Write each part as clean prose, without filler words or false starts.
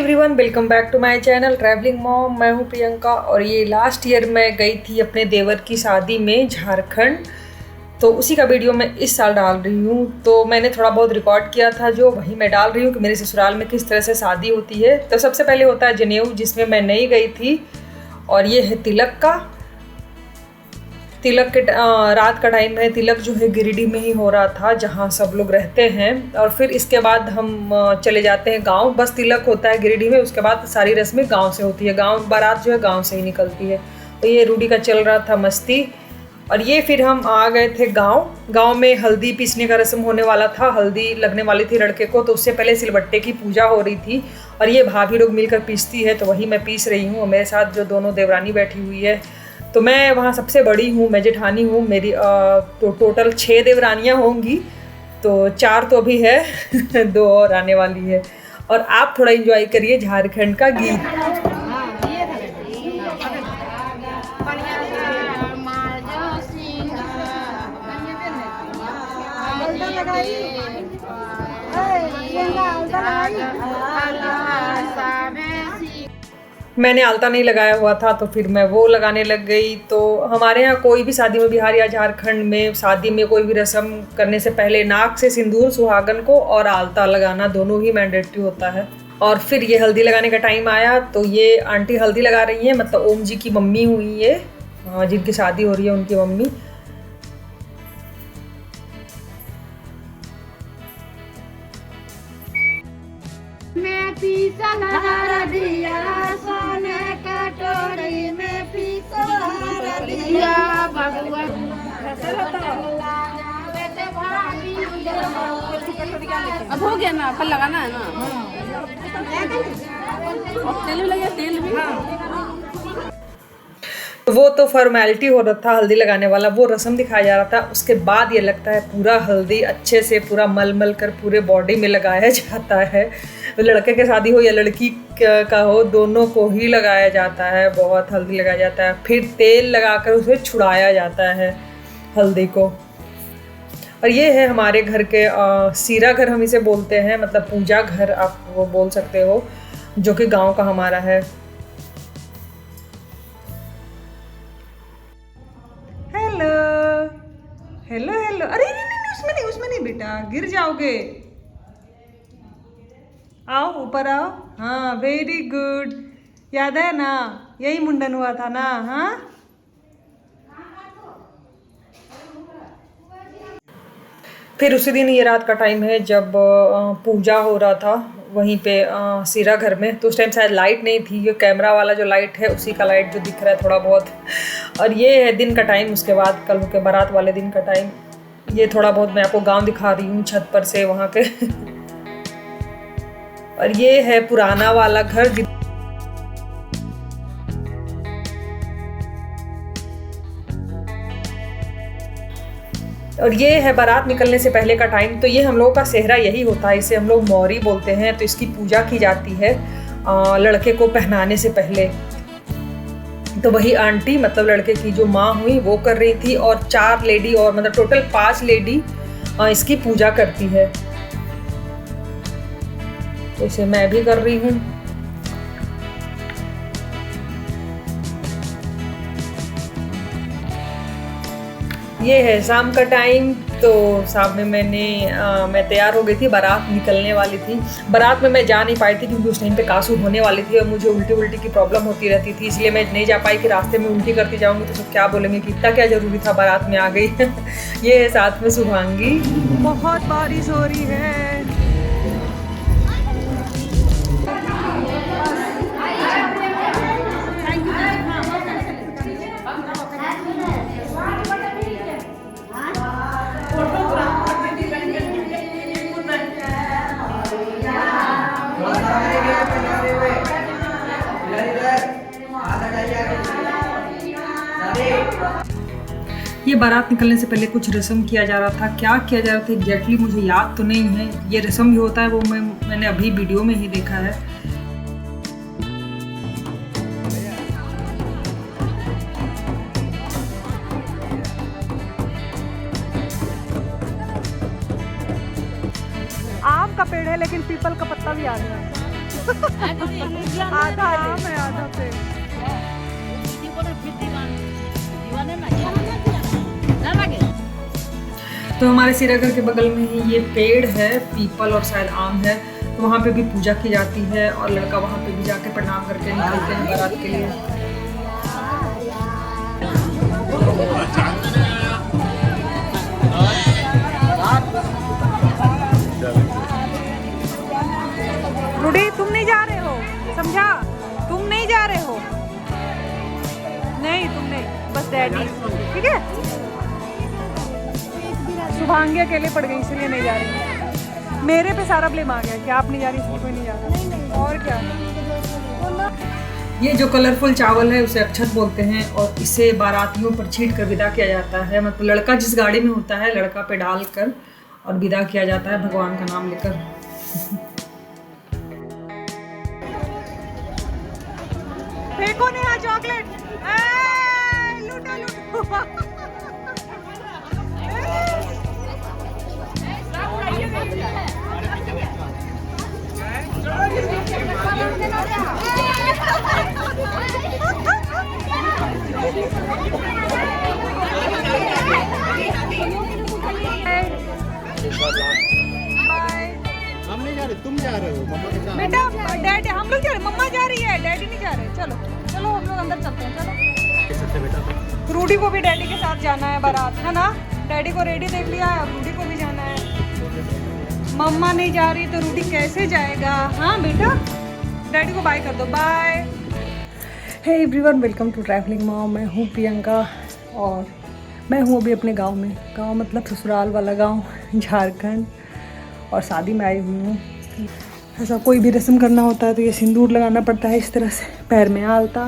Everyone, welcome back to my channel Travelling Mom. मैं हूं प्रियंका और ये लास्ट ईयर मैं गई थी अपने देवर की शादी में झारखंड, तो उसी का वीडियो मैं इस साल डाल रही हूं। तो मैंने थोड़ा बहुत रिकॉर्ड किया था जो वही मैं डाल रही हूं कि मेरे ससुराल में किस तरह से शादी होती है। तो सबसे पहले होता है जनेऊ, जिसमें मैं नहीं गई थी, और ये है तिलक का। तिलक के रात का टाइम है। तिलक जो है गिरिडीह में ही हो रहा था, जहाँ सब लोग रहते हैं। और फिर इसके बाद हम चले जाते हैं गांव। बस तिलक होता है गिरिडीह में, उसके बाद सारी रस्में गांव से होती है। गांव बारात जो है गांव से ही निकलती है। तो ये रूडी का चल रहा था मस्ती। और ये फिर हम आ गए थे गांव में हल्दी पीसने का रस्म होने वाला था। हल्दी लगने वाली थी लड़के को, तो उससे पहले सिलबट्टे की पूजा हो रही थी। और ये भाभी लोग मिलकर पीसती है, तो वही मैं पीस रही हूँ। और मेरे साथ जो दोनों देवरानी बैठी हुई है, तो मैं वहाँ सबसे बड़ी हूँ, मैं जेठानी हूँ। मेरी तो टोटल 6 देवरानियाँ होंगी, तो 4 तो अभी है 2 और आने वाली है। और आप थोड़ा एंजॉय करिए झारखंड का गीत। मैंने आलता नहीं लगाया हुआ था, तो फिर मैं वो लगाने लग गई। तो हमारे यहाँ कोई भी शादी में, बिहार या झारखंड में शादी में कोई भी रस्म करने से पहले नाक से सिंदूर सुहागन को और आलता लगाना दोनों ही मैंडेटरी होता है। और फिर ये हल्दी लगाने का टाइम आया, तो ये आंटी हल्दी लगा रही है, मतलब ओम जी की मम्मी हुई ये, जिनकी शादी हो रही है उनकी मम्मी। मैं पीसा लहरा दिया सोने कटोरी में पीसा लहरा दिया भगवान अब हो गया ना, फल लगाना है ना। और तेल भी लगे, तेल भी। वो तो फॉर्मेलिटी हो रहा था, हल्दी लगाने वाला वो रस्म दिखाया जा रहा था। उसके बाद ये लगता है पूरा हल्दी अच्छे से पूरा मल मल कर पूरे बॉडी में लगाया जाता है। लड़के की शादी हो या लड़की का हो, दोनों को ही लगाया जाता है। बहुत हल्दी लगाया जाता है, फिर तेल लगाकर उसे छुड़ाया जाता है हल्दी को। और ये है हमारे घर के सीरा घर हम इसे बोलते हैं, मतलब पूजा घर आप वो बोल सकते हो, जो कि गांव का हमारा है। Hello hello hello. अरे नहीं, उसमें नहीं बेटा, गिर जाओगे। आओ ऊपर आओ। हाँ, वेरी गुड। याद है ना, यही मुंडन हुआ था ना। हाँ, फिर उसी दिन ये रात का टाइम है जब पूजा हो रहा था वहीं पे सीरा घर में। तो उस टाइम शायद लाइट नहीं थी, ये कैमरा वाला जो लाइट है उसी का लाइट जो दिख रहा है थोड़ा बहुत। और ये है दिन का टाइम, उसके बाद कल के बारात वाले दिन का टाइम। ये थोड़ा बहुत मैं आपको गांव दिखा रही हूँ छत पर से वहाँ के और ये है पुराना वाला घर। और ये है बारात निकलने से पहले का टाइम। तो ये हम लोगों का सेहरा यही होता है, इसे हम लोग मौरी बोलते हैं। तो इसकी पूजा की जाती है लड़के को पहनाने से पहले। तो वही आंटी, मतलब लड़के की जो माँ हुई, वो कर रही थी। और 4 लेडी और, मतलब टोटल 5 लेडी इसकी पूजा करती है। तो इसे मैं भी कर रही हूँ। ये है शाम का टाइम। तो शाम में मैं तैयार हो गई थी, बारात निकलने वाली थी। बारात में मैं जा नहीं पाई थी क्योंकि उस टाइम पे कासू होने वाली थी और मुझे उल्टी की प्रॉब्लम होती रहती थी, इसलिए मैं नहीं जा पाई कि रास्ते में उल्टी करती जाऊंगी तो सब क्या बोलेंगे कि इतना क्या ज़रूरी था बारात में आ गई ये है साथ में शुभांगी। बहुत बारिश हो रही है। ये बारात निकलने से पहले कुछ रस्म किया जा रहा था। क्या किया जा रहा था एग्जैक्टली मुझे याद तो नहीं है। ये रस्म भी होता है वो मैंने अभी वीडियो में ही देखा है। आम का पेड़ है लेकिन पीपल का पत्ता भी आ गया है। आधा आम है आधा पेड़। तो हमारे सिरागर के बगल में ही ये पेड़ है पीपल और शायद आम है, तो वहाँ पे भी पूजा की जाती है और लड़का वहाँ पे भी जाके प्रणाम करके निकलते हैं बारात के लिए। रूडी तुम नहीं जा रहे हो, समझा? तुम नहीं जा रहे हो, नहीं तुम नहीं, बस डैडी, ठीक है? शुभांगी अकेले पड़ गई इसलिए नहीं जा रही। मेरे पे सारा ब्लेम आ गया कि आप नहीं जा रही इसलिए कोई नहीं जा रहा। और क्या, ये जो कलरफुल चावल है उसे अक्षत बोलते हैं और इसे बारातियों पर छींट कर विदा किया जाता है। मतलब लड़का जिस गाड़ी में होता है लड़का पे डाल कर और विदा किया जाता है भगवान का नाम लेकर। देखो नेहा चॉकलेट, लूटो लूटो। हम नहीं जा रहे, तुम जा रहे हो मम्मा के साथ। बेटा डैडी हम लोग जा रहे, मम्मा जा रही है, डैडी नहीं जा रहे। चलो चलो हम लोग अंदर चलते हैं। चलो रूडी को भी डैडी के साथ जाना है बारात, है ना? डैडी को रेडी देख लिया है, रूडी को भी जाना है। मम्मा नहीं जा रही तो रूडी कैसे जाएगा? हाँ बेटा, डैडी को बाय कर दो, bye. Hey everyone, welcome to Travelling Mom. मैं हूँ प्रियंका और मैं हूँ अभी अपने गांव में। गांव मतलब ससुराल वाला गांव, झारखंड, और शादी में आई हुई हूँ। ऐसा कोई भी रस्म करना होता है तो ये सिंदूर लगाना पड़ता है इस तरह से, पैर में आलता,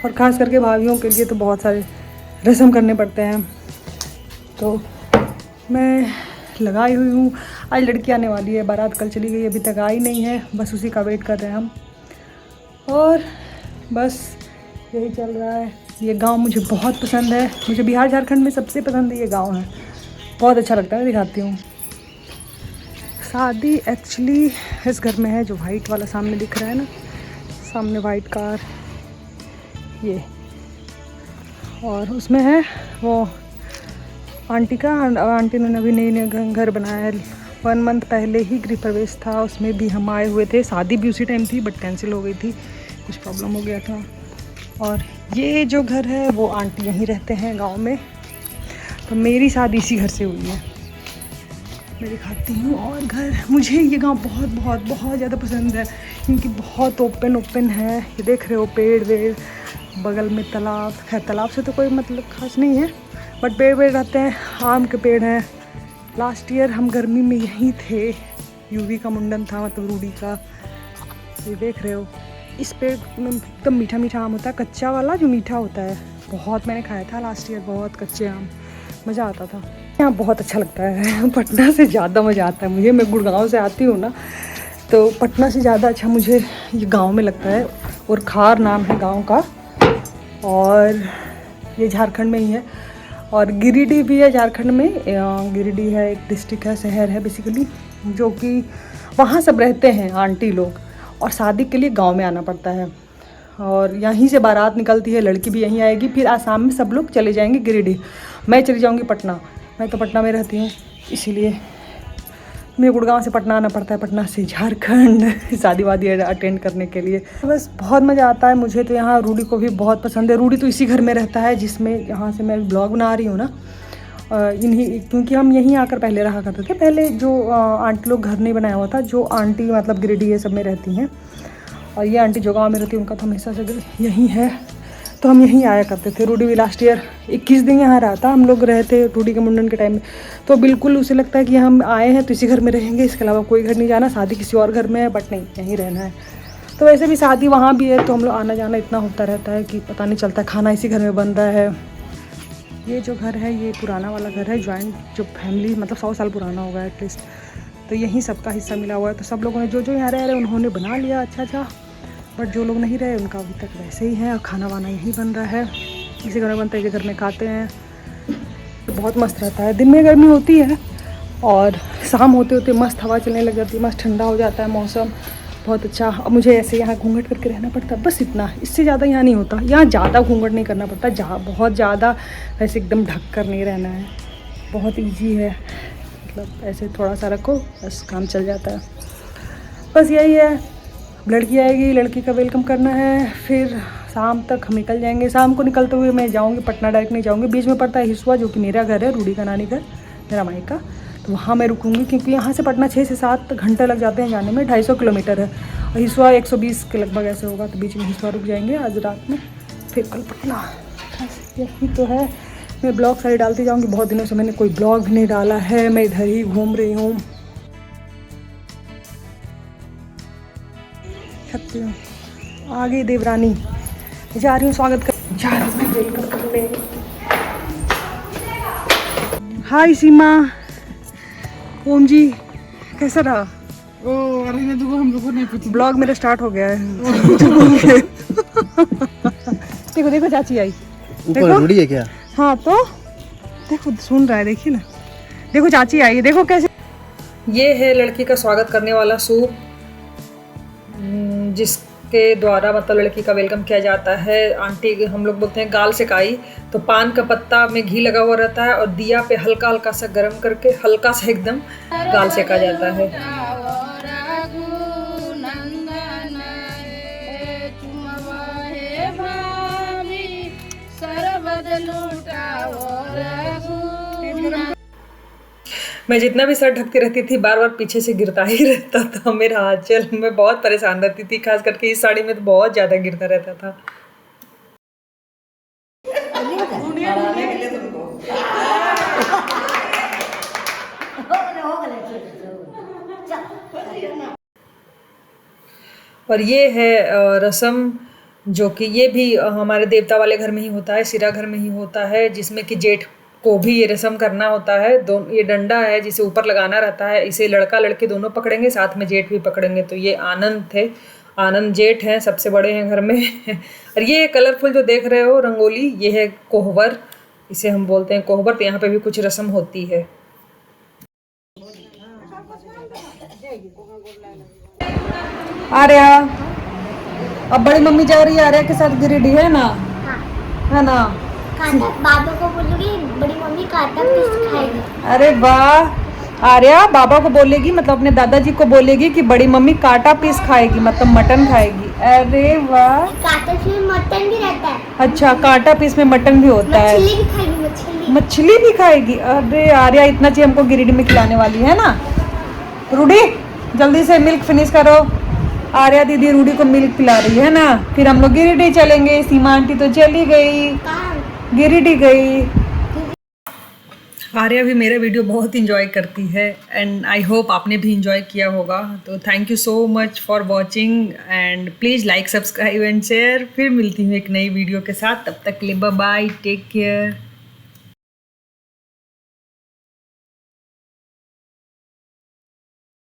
और ख़ास करके भाभीयों के लिए तो बहुत सारे रस्म करने पड़ते हैं। तो मैं लगाई हुई हूँ। आज लड़की आने वाली है, बारात कल चली गई, अभी तक आई नहीं है, बस उसी का वेट कर रहे हैं हम। और बस यही चल रहा है। ये गांव मुझे बहुत पसंद है, मुझे बिहार झारखंड में सबसे पसंद है ये गांव है, बहुत अच्छा लगता है। मैं दिखाती हूँ। शादी एक्चुअली इस घर में है जो वाइट वाला सामने दिख रहा है ना, सामने वाइट कार ये, और उसमें है वो आंटी का। आंटी ने अभी नई घर बनाया है, 1 मंथ पहले ही गृह प्रवेश था, उसमें भी हम आए हुए थे। शादी भी उसी टाइम थी बट कैंसिल हो गई थी, कुछ प्रॉब्लम हो गया था। और ये जो घर है वो आंटी यहीं रहते हैं गांव में, तो मेरी शादी इसी घर से हुई है। मैं दिखाती हूँ। और घर, मुझे ये गांव बहुत बहुत बहुत ज़्यादा पसंद है क्योंकि बहुत ओपन है। ये देख रहे हो पेड़ वेड़, बगल में तालाब है। तालाब से तो कोई मतलब खास नहीं है बट पेड़ वेड़ रहते हैं, आम के पेड़ हैं। लास्ट ईयर हम गर्मी में यहीं थे, यूवी का मुंडन था, मतलब रूडी का। ये देख रहे हो, इस पेड़ में एकदम मीठा मीठा आम होता है, कच्चा वाला जो मीठा होता है, बहुत मैंने खाया था लास्ट ईयर, बहुत कच्चे आम, मज़ा आता था। यहाँ बहुत अच्छा लगता है, पटना से ज़्यादा मज़ा आता है मुझे। मैं गुड़गांव से आती हूँ ना, तो पटना से ज़्यादा अच्छा मुझे ये गांव में लगता है। और खार नाम है गांव का, और ये झारखंड में ही है। और गिरिडीह भी है झारखंड में। गिरिडीह है, एक डिस्ट्रिक्ट है, शहर है बेसिकली, जो कि वहाँ सब रहते हैं आंटी लोग, और शादी के लिए गांव में आना पड़ता है। और यहीं से बारात निकलती है, लड़की भी यहीं आएगी, फिर आसाम में सब लोग चले जाएंगे गिरिडीह। मैं चली जाऊंगी पटना, मैं तो पटना में रहती हूँ, इसीलिए मुझे गुड़गांव से पटना आना पड़ता है, पटना से झारखंड शादी वादी अटेंड करने के लिए। बस बहुत मज़ा आता है मुझे तो यहाँ। रूडी को भी बहुत पसंद है। रूडी तो इसी घर में रहता है जिसमें यहाँ से मैं ब्लॉग बना रही हूँ ना, इन्हीं, क्योंकि हम यहीं आकर पहले रहा करते थे। पहले जो आंटी लोग घर नहीं बनाया हुआ था, जो आंटी मतलब गिरिडीह ये सब में रहती हैं, और ये आंटी जो गाँव में रहती है उनका तो हमेशा से यहीं है, तो हम यहीं आया करते थे। रूडी भी लास्ट ईयर 21 दिन यहाँ रहा था, हम लोग रहे थे रूडी के मुंडन के टाइम में। तो बिल्कुल उसे लगता है कि हम आए हैं तो इसी घर में रहेंगे, इसके अलावा कोई घर नहीं जाना। शादी किसी और घर में है बट नहीं, यहीं रहना है। तो वैसे भी शादी वहाँ भी है, तो हम लोग आना जाना इतना होता रहता है कि पता नहीं चलता। खाना इसी घर में बन रहा है। ये जो घर है ये पुराना वाला घर है, जॉइंट जो फैमिली, मतलब 100 साल पुराना होगा एटलीस्ट। तो यहीं सबका हिस्सा मिला हुआ है। तो सब लोगों ने जो जो यहाँ रह रहे उन्होंने बना लिया अच्छा, बट जो लोग नहीं रहे उनका अभी तक वैसे ही है। और खाना वाना यहीं बन रहा है, इसी घर में बनता है, इसी घर में खाते हैं। तो बहुत मस्त रहता है। दिन में गर्मी होती है और शाम होते होते मस्त हवा चलने लग जाती है, मस्त ठंडा हो जाता है मौसम। बहुत अच्छा। अब मुझे ऐसे यहाँ घूंघट करके रहना पड़ता है, बस इतना, इससे ज़्यादा यहाँ नहीं होता। यहाँ ज़्यादा घूंघट नहीं करना पड़ता, जहाँ बहुत ज़्यादा ऐसे एकदम ढक कर नहीं रहना है, बहुत इजी है। मतलब ऐसे थोड़ा सा रखो बस काम चल जाता है। बस यही है, लड़की आएगी, लड़की का वेलकम करना है, फिर शाम तक हम निकल जाएंगे। शाम को निकलते हुए मैं जाऊँगी पटना, डायरेक्ट नहीं जाऊँगी। बीच में पड़ता है हिसुआ, जो कि मेरा घर है, रूडी का नानी घर, मेरा मायका। तो वहाँ मैं रुकूंगी, क्योंकि यहाँ से पटना 6 से 7 घंटे लग जाते हैं जाने में, 250 किलोमीटर है। और हिसुआ 120 के लगभग ऐसे होगा, तो बीच में हिसुआ रुक जाएंगे आज रात में, फिर कल पटना। यही तो है। मैं ब्लॉग सारी डालती जाऊँगी, बहुत दिनों से मैंने कोई ब्लॉग नहीं डाला है, मैं इधर ही घूम रही हूँ। आ गई देवरानी, जा रही हूँ स्वागत कर, जा रही हूँ वेलकम करने। हाय सीमा, ओम जी, कैसा रहा? ओ अरे मैं तो हम लोग को नहीं पूछा। ब्लॉग मेरा स्टार्ट हो गया है। देखो देखो चाची आई, ऊपर रूडी है क्या? हाँ तो देखो सुन रहा है, देखिए ना, देखो चाची आई, देखो कैसे। ये है लड़की का स्वागत करने वाला सूप, जिसके द्वारा मतलब लड़की का वेलकम किया जाता है। आंटी हम लोग बोलते हैं गाल सेकाई, तो पान का पत्ता में घी लगा हुआ रहता है और दिया पे हल्का हल्का सा गर्म करके हल्का सा एकदम गाल सेका जाता है। मैं जितना भी सर ढकती रहती थी, बार बार पीछे से गिरता ही रहता था मेरा आंचल। मैं बहुत परेशान रहती थी, खास करके इस साड़ी में तो बहुत ज़्यादा गिरता रहता था। और ये है रस्म, जो कि ये भी हमारे देवता वाले घर में ही होता है, सिरा घर में ही होता है, जिसमें कि जेठ को भी ये रस्म करना होता है। ये डंडा है जिसे ऊपर लगाना रहता है, इसे लड़का लड़की दोनों पकड़ेंगे, साथ में जेठ भी पकड़ेंगे। तो ये आनंद थे, आनंद जेठ हैं, सबसे बड़े हैं घर में। और ये कलरफुल जो देख रहे हो रंगोली, ये है कोहबर, इसे हम बोलते हैं कोहबर। तो यहाँ पे भी कुछ रस्म होती है। आर्या, अब बड़ी मम्मी जा रही है आर्या के साथ गिरिडीह, है ना? है ना? बाबा को बोलूंगी बड़ी मम्मी काटा पीस खाएगी। अरे वाह, आर्या बाबा को बोलेगी, मतलब अपने दादाजी को बोलेगी कि बड़ी मम्मी काटा पीस खाएगी, मतलब मटन खाएगी। अरे वाह, काटा पीस में मटन भी रहता है। अच्छा, काटा पीस में मटन भी होता है। मछली भी खाएगी, मछली मछली भी खाएगी। अरे आर्या इतना चीज हमको गिरिडीह में खिलाने वाली है ना। रूडी जल्दी से मिल्क फिनिश करो। आर्या दीदी रूडी को मिल्क पिला रही है ना, फिर हम लोग गिरिडीह चलेंगे। सीमा आंटी तो चली गई, गिरिडीह गई। आर्या भी मेरा वीडियो बहुत इंजॉय करती है, एंड आई होप आपने भी इंजॉय किया होगा। तो thank you so much for watching, and please like, subscribe and share. फिर मिलती हूँ एक नई वीडियो के साथ, तब तक के लिए बाय बाय, टेक केयर।